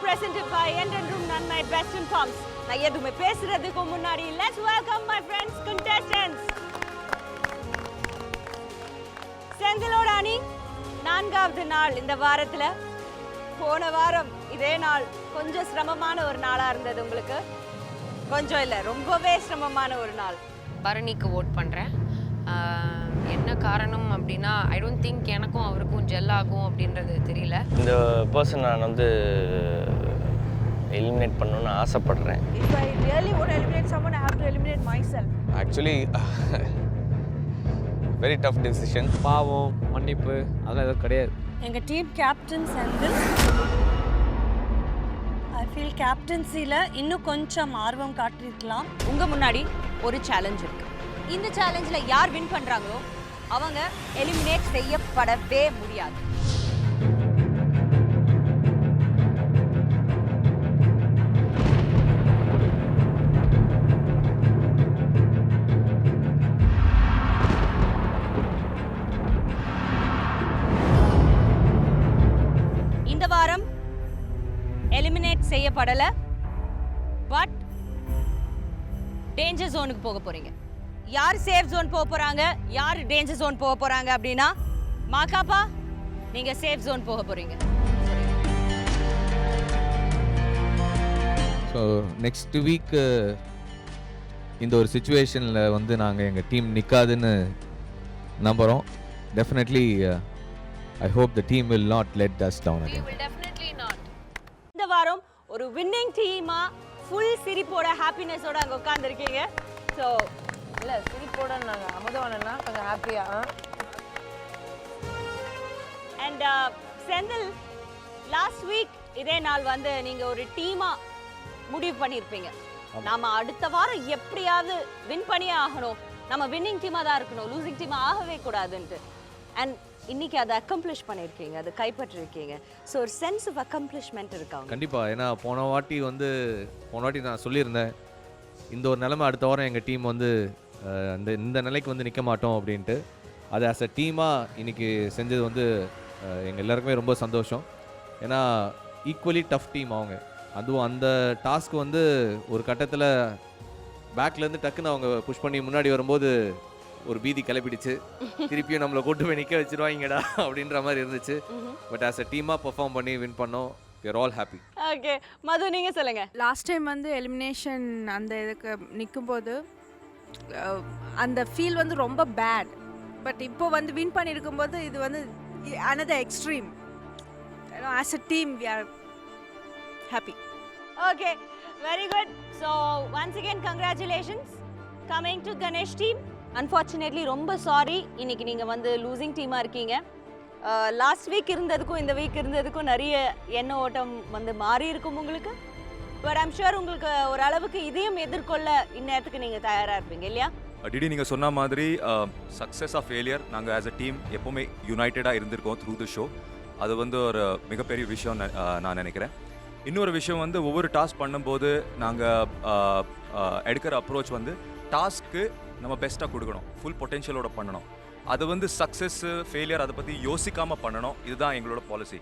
presented by Enden Room Nunmade Western Farms. நான் எதுவுமே பேசுறதுக்கு முன்னாடி let's welcome my friends contestants. செந்திலோட அணி 4வது நாள் இந்த வாரத்துல. போன வாரம் இதே நாள் கொஞ்சம் சிரமமான ஒரு நாளா இருந்தது உங்களுக்கு. கொஞ்சம் இல்லை, ரொம்பவே சிரமமான ஒரு நாள். பரணிக்கு ஓட் பண்ணுறேன். என்ன காரணம் அப்படின்னா ஐ டோன்ட் திங்க் எனக்கும் அவருக்கும் ஜெல் ஆகும் அப்படின்றது தெரியல. இந்த பர்சன் நான் வந்து எலிமினேட் பண்ணணும்னு ஆசைப்படுறேன். If I really want to eliminate someone, I have to eliminate myself. Actually, very tough decision. பாவம் மன்னிப்பு அதெல்லாம் எதுவும் கிடையாது. எங்கள் team captain Senthil. I feel கேப்டன்சியில் இன்னும் கொஞ்சம் ஆர்வம் காட்டியிருக்கலாம். உங்க முன்னாடி ஒரு சேலஞ்ச் இருக்கு. இந்த சேலஞ்சில் யார் வின் பண்ணுறாங்களோ அவங்க எலிமினேட் செய்யப்படவே முடியாது. இந்த வாரம் எலிமினேட் செய்யப்படலை, பட் டேஞ்சர் ஜோனுக்கு போக போறீங்க. யார் சேஃப் ஜோன் போக போறாங்க, யார் டேஞ்சர் ஜோன் போக போறாங்க அப்படின்னா மாகாப்பா நீங்க சேஃப் ஜோன் போக போறீங்க. ஸோ நெக்ஸ்ட் வீக் இந்த ஒரு சுச்சுவேஷனில் வந்து நாங்கள் எங்கள் டீம் நிற்காதுன்னு நம்புகிறோம். Definitely I hope the team will not let us down again. இந்த வாரம் ஒரு வின்னிங் டீமா ஃபுல் சிரிப்போட ஹாப்பினஸோட அங்கே உட்காந்துருக்கீங்க. ஸோ இல்லை சிரிப்போட நாங்கள் அமுதவானன்னா கொஞ்சம் ஹாப்பியாக. அண்ட் செந்தில், லாஸ்ட் வீக் இதே நாள் வந்து நீங்கள் ஒரு டீமாக முடிவு பண்ணியிருப்பீங்க. நாம அடுத்த வாரம் எப்படியாவது வின் பண்ணியே ஆகணும், நம்ம வின்னிங் டீமாக தான் இருக்கணும், லூசிங் டீமாக ஆகவே கூடாதுன்ட்டு. அண்ட் இன்னைக்கு அதை அக்கம்ப்ளிஷ் பண்ணியிருக்கீங்க, அதை கைப்பற்றிருக்கீங்க. ஸோ ஒரு சென்ஸ் ஆஃப் அக்கம்ப்ளிஷ்மெண்ட் இருக்காங்க. கண்டிப்பாக. ஏன்னா போன வாட்டி நான் சொல்லியிருந்தேன் இந்த ஒரு நிலைமை அடுத்த வாரம் எங்கள் டீம் வந்து இந்த நிலைக்கு வந்து நிற்க மாட்டோம் அப்படின்ட்டு. அது ஆஸ் அ டீமாக இன்றைக்கி செஞ்சது வந்து எங்கள் எல்லாருக்குமே ரொம்ப சந்தோஷம். ஏன்னா ஈக்குவலி டஃப் டீம் அவங்க. அதுவும் அந்த டாஸ்க் வந்து ஒரு கட்டத்தில் பேக்லேருந்து டக்குன்னு அவங்க புஷ் பண்ணி முன்னாடி வரும்போது ஒரு பீதி கிளப்பிடுச்சு. திருப்பியும் நம்மளை கூட்டு போய் நிற்க வச்சுருவாங்கடா அப்படின்ற மாதிரி இருந்துச்சு. பட் ஆஸ் அ டீமாக பெர்ஃபார்ம் பண்ணி வின் பண்ணோம். we are all happy. Okay Madhu, நீங்கள் சொல்லுங்கள். லாஸ்ட் டைம் வந்து எலிமினேஷன் அந்த இதுக்கு நிற்கும்போது அந்த ஃபீல் வந்து ரொம்ப பேட். பட் இப்போ வந்து வின் பண்ணியிருக்கும்போது இது வந்து another extreme. As a team we are happy. Okay, very good. So once again congratulations. Coming to Ganesh team, unfortunately ரொம்ப சாரி, இன்னைக்கு நீங்கள் வந்து லூசிங் டீமாக இருக்கீங்க. லாஸ்ட் வீக் இருந்ததுக்கும் இந்த வீக் இருந்ததுக்கும் நிறைய எண்ண ஓட்டம் வந்து மாறி இருக்கும் உங்களுக்கு. பட் ஐம் ஷுர் உங்களுக்கு ஓரளவுக்கு இதையும் எதிர்கொள்ள இந்நேரத்துக்கு நீங்கள் தயாராக இருப்பீங்க இல்லையா? டிடி நீங்கள் சொன்ன மாதிரி சக்ஸஸ் ஆஃப் ஃபெயிலியர் நாங்கள் ஆஸ் அ டீம் எப்போவுமே யுனைட்டடாக இருந்திருக்கோம் த்ரூ த ஷோ. அது வந்து ஒரு மிகப்பெரிய விஷயம் நான் நினைக்கிறேன். இன்னொரு விஷயம் வந்து ஒவ்வொரு டாஸ்க் பண்ணும்போது நாங்கள் எடுக்கிற அப்ரோச் வந்து டாஸ்க்கு நம்ம பெஸ்ட்டாக கொடுக்கணும், ஃபுல் பொட்டென்ஷியலோட பண்ணணும். அது வந்து சக்ஸஸ் ஃபெயிலியர் அதை பற்றி யோசிக்காமல் பண்ணணும். இதுதான் எங்களோட பாலிசி.